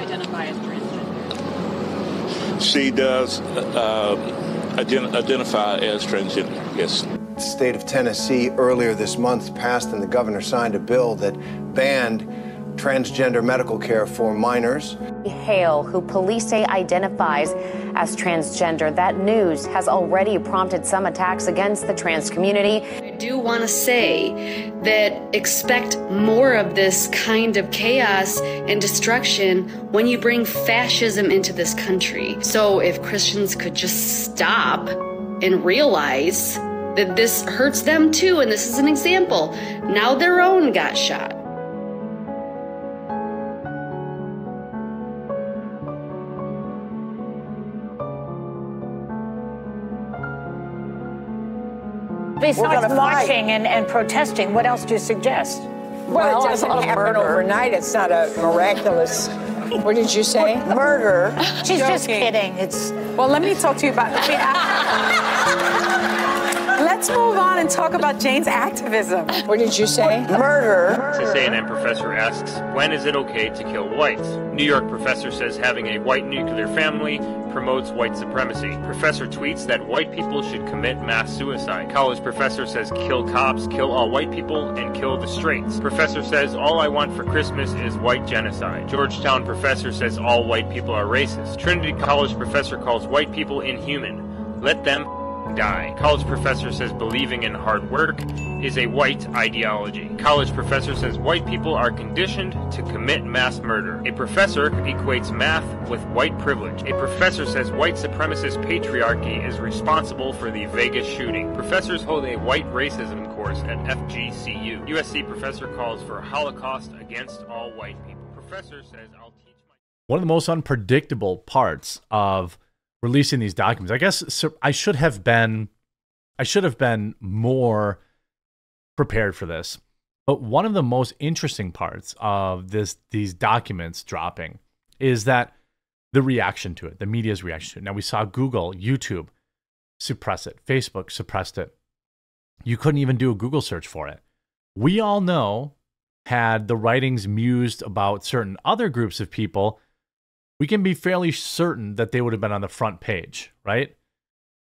identify as transgender? She does identify as transgender, yes. The state of Tennessee earlier this month passed and the governor signed a bill that banned transgender medical care for minors. Hale, who police say identifies as transgender. That news has already prompted some attacks against the trans community. I do want to say that expect more of this kind of chaos and destruction when you bring fascism into this country. So if Christians could just stop and realize that this hurts them too, and this is an example. Now their own got shot. Besides marching and protesting, what else do you suggest? Well, it doesn't happen overnight. It's not a miraculous. What did you say? Murder. She's just kidding. It's well. Let me talk to you about. Let's move on and talk about Jane's activism. What did you say? Murder. This A&M professor asks, when is it okay to kill whites? New York professor says having a white nuclear family promotes white supremacy. Professor tweets that white people should commit mass suicide. College professor says kill cops, kill all white people, and kill the straights. Professor says all I want for Christmas is white genocide. Georgetown professor says all white people are racist. Trinity College professor calls white people inhuman. Let them die. College professor says believing in hard work is a white ideology. College professor says white people are conditioned to commit mass murder. A professor equates math with white privilege. A professor says white supremacist patriarchy is responsible for the Vegas shooting. Professors hold a white racism course at FGCU. USC professor calls for a Holocaust against all white people. Professor says I'll teach my... One of the most unpredictable parts of releasing these documents, I guess, so I should have been more prepared for this. But one of the most interesting parts of these documents dropping is that the reaction to it, the media's reaction to it. Now, we saw Google, YouTube suppress it. Facebook suppressed it. You couldn't even do a Google search for it. We all know, had the writings mused about certain other groups of people, we can be fairly certain that they would have been on the front page, right?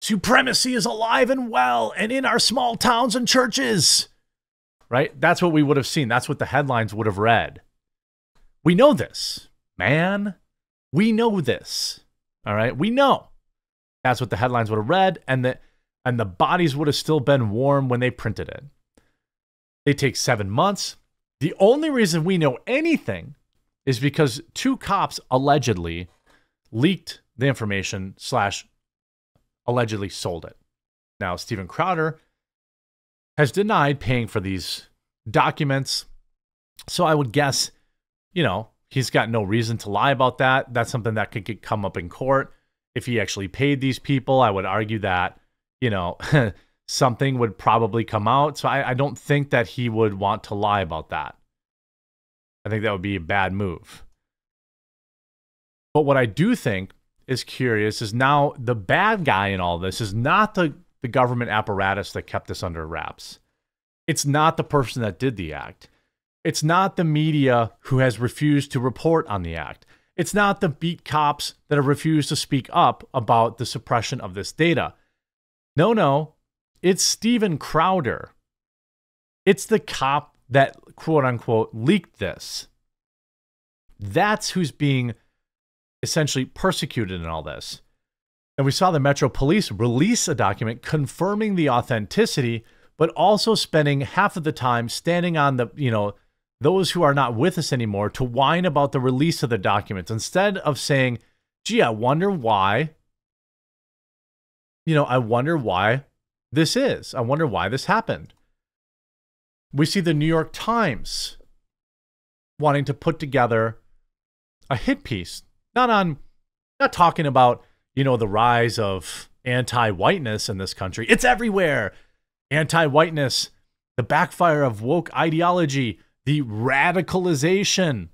Supremacy is alive and well and in our small towns and churches, right? That's what we would have seen. That's what the headlines would have read. We know this, man. We know this, all right? We know. That's what the headlines would have read, and the bodies would have still been warm when they printed it. They take 7 months. The only reason we know anything is because 2 cops allegedly leaked the information / allegedly sold it. Now, Steven Crowder has denied paying for these documents. So I would guess, he's got no reason to lie about that. That's something that could come up in court. If he actually paid these people, I would argue that, something would probably come out. So I don't think that he would want to lie about that. I think that would be a bad move. But what I do think is curious is now the bad guy in all this is not the government apparatus that kept this under wraps. It's not the person that did the act. It's not the media who has refused to report on the act. It's not the beat cops that have refused to speak up about the suppression of this data. No. It's Steven Crowder. It's the cop that, quote unquote, leaked this. That's who's being essentially persecuted in all this. And we saw the Metro Police release a document confirming the authenticity, but also spending half of the time standing on the, those who are not with us anymore to whine about the release of the documents instead of saying, gee, I wonder why, I wonder why this is. I wonder why this happened. We see the New York Times wanting to put together a hit piece, not talking about, the rise of anti-whiteness in this country. It's everywhere. Anti-whiteness, the backfire of woke ideology, the radicalization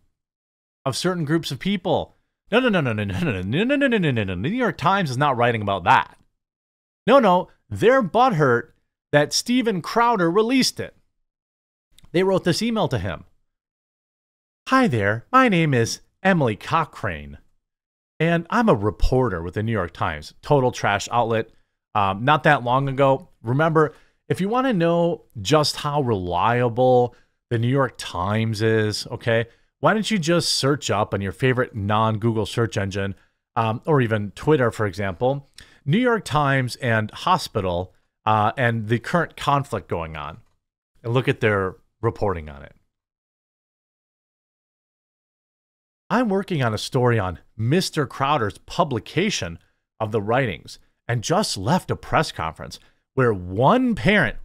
of certain groups of people. No. The New York Times is not writing about that. No. They're butthurt that Steven Crowder released it. They wrote this email to him. Hi there, my name is Emily Cochrane. And I'm a reporter with the New York Times, total trash outlet. Not that long ago, remember, if you want to know just how reliable the New York Times is, okay, why don't you just search up on your favorite non-Google search engine, or even Twitter, for example, New York Times and hospital and the current conflict going on, and look at their reporting on it. I'm working on a story on Mr. Crowder's publication of the writings and just left a press conference where one parent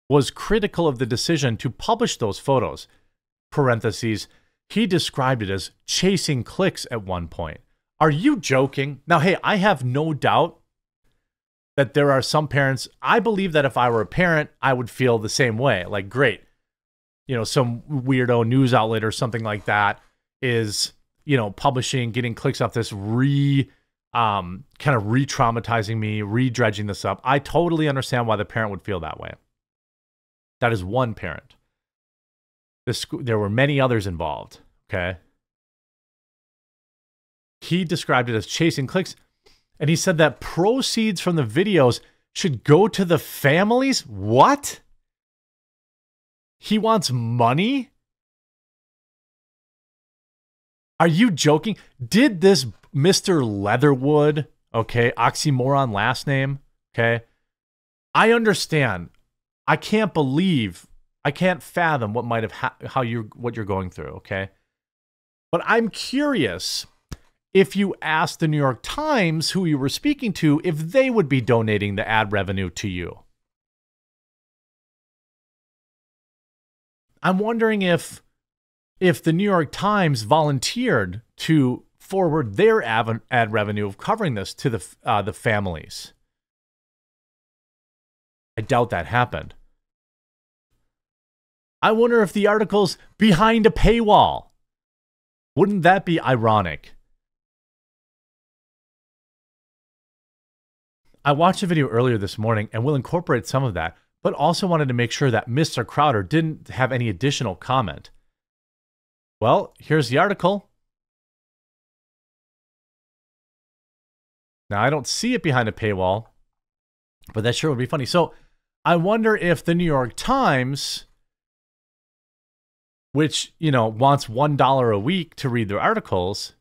was critical of the decision to publish those photos. Parentheses, he described it as chasing clicks at one point. Are you joking? Now, hey, I have no doubt that there are some parents, I believe that if I were a parent, I would feel the same way. Like, great, you know, some weirdo news outlet or something like that is, you know, publishing, getting clicks off this, kind of re-traumatizing me, re-dredging this up. I totally understand why the parent would feel that way. That is one parent. There were many others involved, okay? He described it as chasing clicks, and he said that proceeds from the videos should go to the families. What? He wants money? Are you joking? Did this Mr. Leatherwood, okay, oxymoron last name, okay? I understand. I can't fathom what might have what you're going through, okay? But I'm curious if you asked the New York Times, who you were speaking to, if they would be donating the ad revenue to you. I'm wondering if the New York Times volunteered to forward their ad revenue of covering this to the families. I doubt that happened. I wonder if the article's behind a paywall. Wouldn't that be ironic? I watched a video earlier this morning and will incorporate some of that, but also wanted to make sure that Mr. Crowder didn't have any additional comment. Well, here's the article. Now, I don't see it behind a paywall, but that sure would be funny. So I wonder if the New York Times, which, you know, wants $1 a week to read their articles,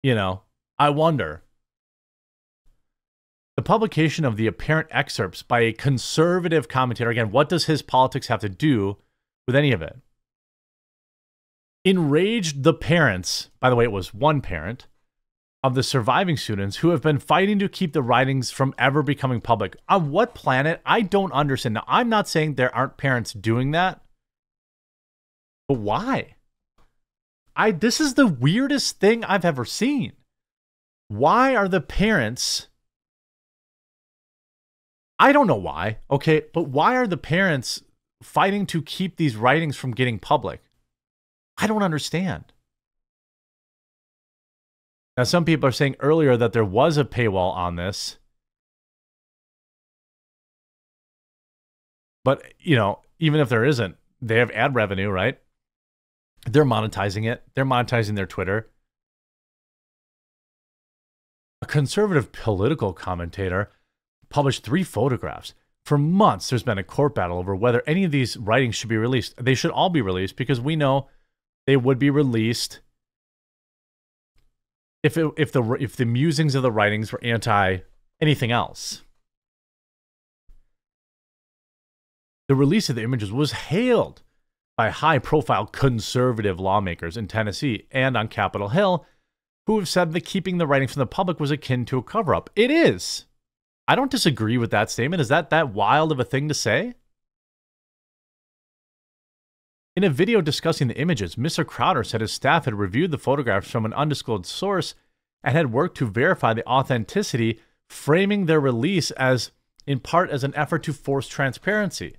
you know, I wonder. The publication of the apparent excerpts by a conservative commentator, again, what does his politics have to do with any of it? Enraged the parents, by the way, it was one parent, of the surviving students who have been fighting to keep the writings from ever becoming public. On what planet? I don't understand. Now, I'm not saying there aren't parents doing that, but why? This is the weirdest thing I've ever seen. Why are the parents... I don't know why, okay, but why are the parents fighting to keep these writings from getting public? I don't understand. Now, some people are saying earlier that there was a paywall on this. But, you know, even if there isn't, they have ad revenue, right? They're monetizing it. They're monetizing their Twitter. A conservative political commentator published 3 photographs. For months, there's been a court battle over whether any of these writings should be released. They should all be released because we know they would be released if the musings of the writings were anti anything else. The release of the images was hailed by high-profile conservative lawmakers in Tennessee and on Capitol Hill, who have said that keeping the writings from the public was akin to a cover-up. It is. I don't disagree with that statement. Is that wild of a thing to say? In a video discussing the images, Mr. Crowder said his staff had reviewed the photographs from an undisclosed source and had worked to verify the authenticity, framing their release in part as an effort to force transparency.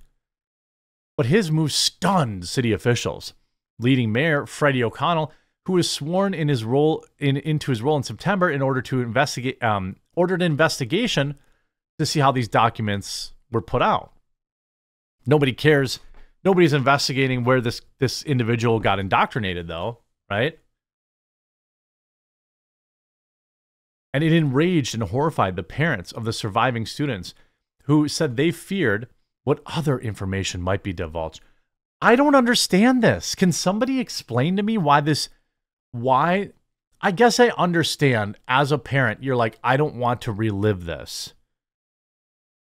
But his move stunned city officials. Leading Mayor Freddie O'Connell, who was sworn in into his role in September in order to investigate, ordered an investigation to see how these documents were put out. Nobody cares Nobody's investigating where this individual got indoctrinated, though, right? And it enraged and horrified the parents of the surviving students who said they feared what other information might be divulged. I don't understand this. Can somebody explain to me why? I guess I understand as a parent, you're like, I don't want to relive this.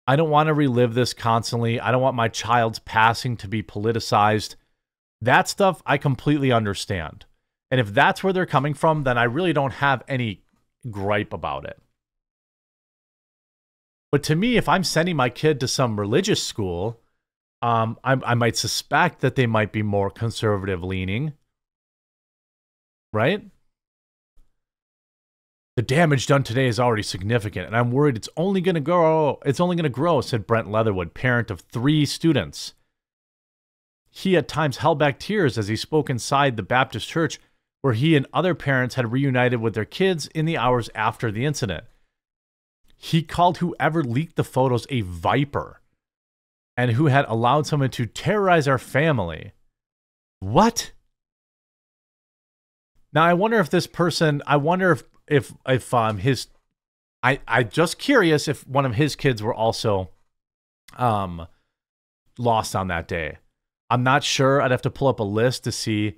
I don't want to relive this constantly. I don't want my child's passing to be politicized. That stuff I completely understand. And if that's where they're coming from, then I really don't have any gripe about it. But to me, if I'm sending my kid to some religious school, I might suspect that they might be more conservative leaning, right? The damage done today is already significant, and I'm worried it's only going to grow. It's only going to grow, said Brent Leatherwood, parent of 3 students. He at times held back tears as he spoke inside the Baptist church where he and other parents had reunited with their kids in the hours after the incident. He called whoever leaked the photos a viper and who had allowed someone to terrorize our family. What? Now, I wonder if this person, I just curious if one of his kids were also lost on that day. I'm not sure. I'd have to pull up a list to see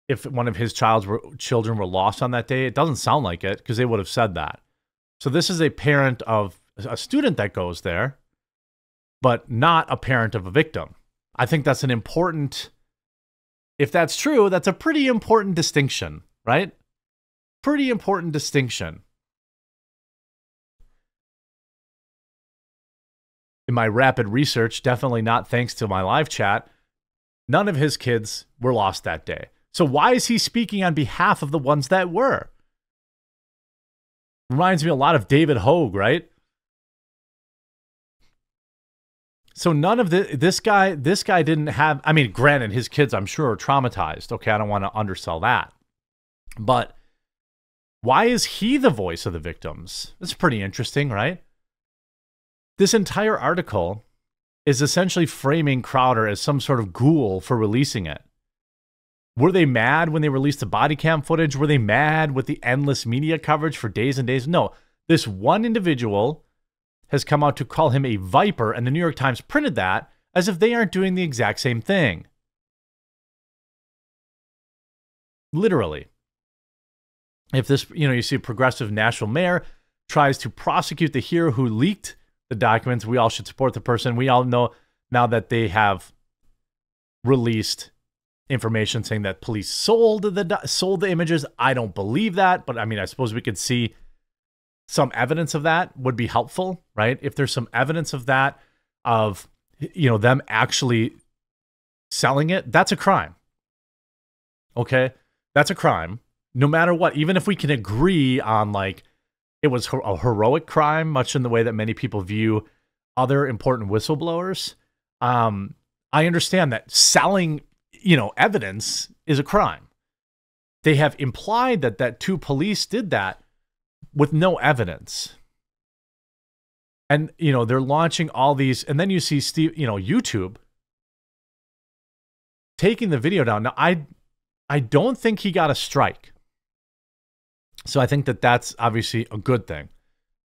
if one of his children were lost on that day. It doesn't sound like it because they would have said that. So this is a parent of a student that goes there, but not a parent of a victim. I think that's an important, if that's true, that's a pretty important distinction, right? Pretty important distinction. In my rapid research, definitely not thanks to my live chat, none of his kids were lost that day. So why is he speaking on behalf of the ones that were? Reminds me a lot of David Hogue, right? So none of this guy didn't have, I mean, granted, his kids, I'm sure, are traumatized. Okay, I don't want to undersell that. But why is he the voice of the victims? That's pretty interesting, right? This entire article is essentially framing Crowder as some sort of ghoul for releasing it. Were they mad when they released the body cam footage? Were they mad with the endless media coverage for days and days? No, this one individual has come out to call him a viper, and the New York Times printed that as if they aren't doing the exact same thing. Literally. If this, you see a progressive Nashville mayor tries to prosecute the hero who leaked the documents, we all should support the person. We all know now that they have released information saying that police sold the images. I don't believe that, but I mean, I suppose we could see some evidence of that would be helpful, right? If there's some evidence of that, of, them actually selling it, that's a crime. Okay? That's a crime. No matter what, even if we can agree on like, it was a heroic crime, much in the way that many people view other important whistleblowers. I understand that selling, evidence is a crime. They have implied that 2 police did that with no evidence. And, they're launching all these, and then you see YouTube taking the video down. Now, I don't think he got a strike. So I think that's obviously a good thing.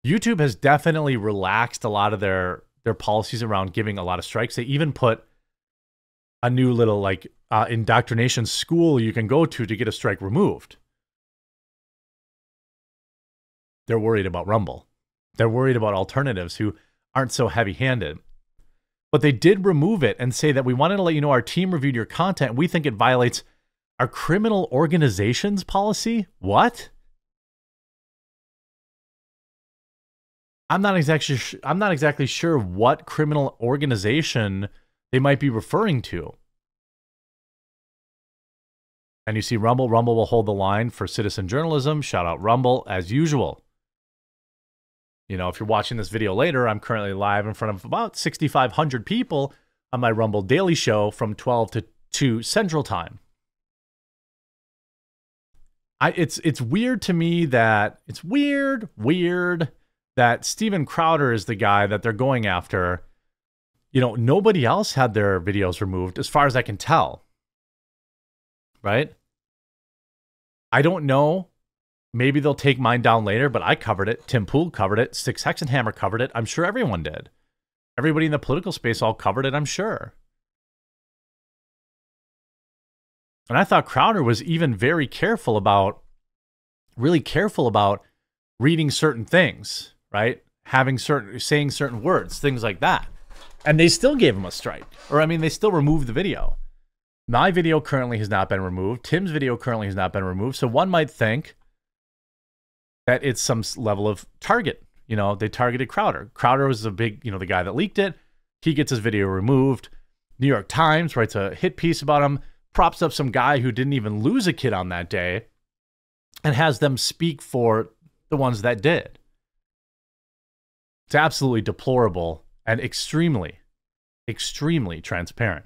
YouTube has definitely relaxed a lot of their policies around giving a lot of strikes. They even put a new little indoctrination school you can go to get a strike removed. They're worried about Rumble. They're worried about alternatives who aren't so heavy-handed. But they did remove it and say that we wanted to let you know our team reviewed your content and we think it violates our criminal organizations policy. What? I'm not exactly sure what criminal organization they might be referring to. And you see Rumble will hold the line for citizen journalism. Shout out Rumble as usual. If you're watching this video later, I'm currently live in front of about 6,500 people on my Rumble Daily Show from 12 to 2 Central Time. It's weird to me that it's weird that Steven Crowder is the guy that they're going after You know, nobody else had their videos removed, as far as I can tell. Right? I don't know. Maybe they'll take mine down later, but I covered it. Tim Pool covered it. Six Hexenhammer covered it. I'm sure everyone did. Everybody in the political space all covered it, I'm sure. And I thought Crowder was even very careful about, really careful about reading certain things, right? Saying certain words, things like that. And they still gave him a strike. Or, I mean, they still removed the video. My video currently has not been removed. Tim's video currently has not been removed. So one might think that it's some level of target. You know, they targeted Crowder. Crowder was the big, you know, the guy that leaked it. He gets his video removed. New York Times writes a hit piece about him, props up some guy who didn't even lose a kid on that day, and has them speak for the ones that did. It's absolutely deplorable and extremely, extremely transparent.